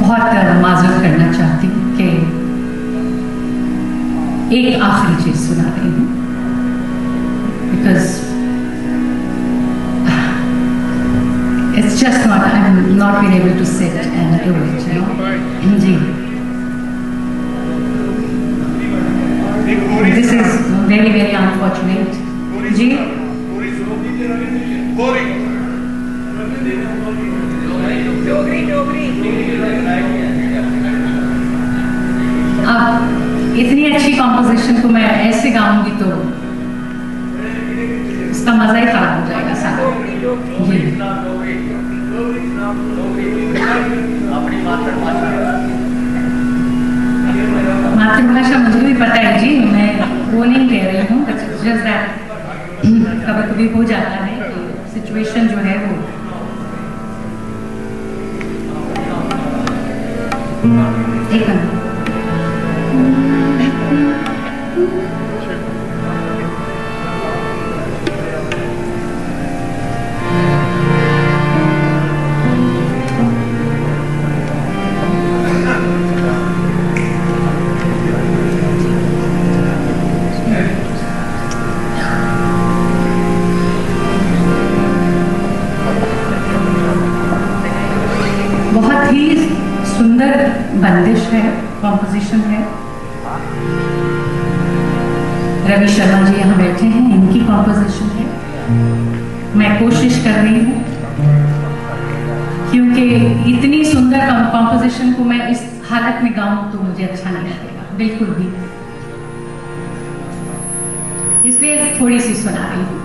बहुत माजूर करना चाहती हूँ कि एक आखिरी चीज सुना रही हूँ, because it's just not, I'm not been able to sit and do it, you know. जी, this is very very unfortunate. जी, अब इतनी अच्छी कॉम्पोजिशन को मैं ऐसे गाऊंगी तो उसका मजा ही खराब हो जाएगा सारा। जी, मातृभाषा मुझे भी पता है जी, मैं वो नहीं कह रही हूँ, जस्ट दैट कभी कभी हो जाता है कि सिचुएशन जो है वो एक मिनट। बहुत ही सुंदर बंदिश है, कॉम्पोजिशन है। रवि शर्मा जी यहाँ बैठे हैं, इनकी कॉम्पोजिशन है। मैं कोशिश कर रही हूँ क्योंकि इतनी सुंदर कॉम्पोजिशन को मैं इस हालत में गाऊं तो मुझे अच्छा नहीं लगेगा बिल्कुल भी, इसलिए थोड़ी सी सुना रही हूँ।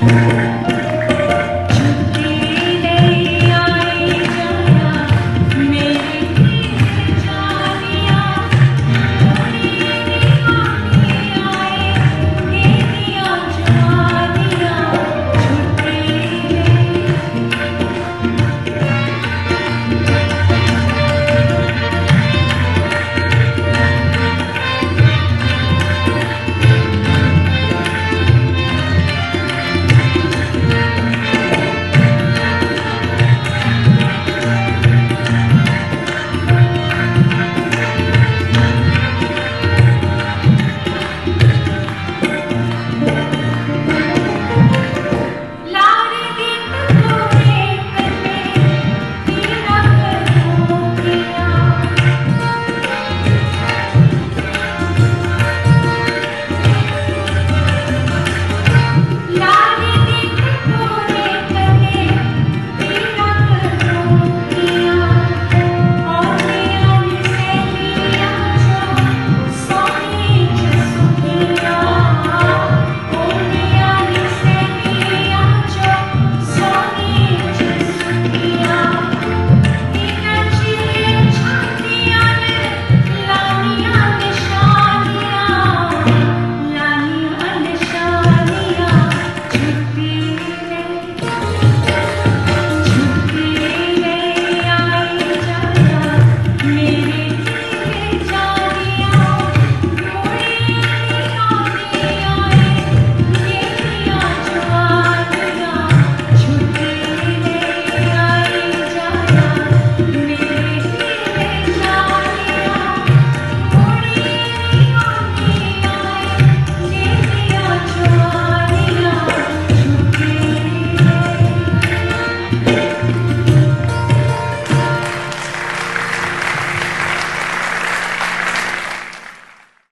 है।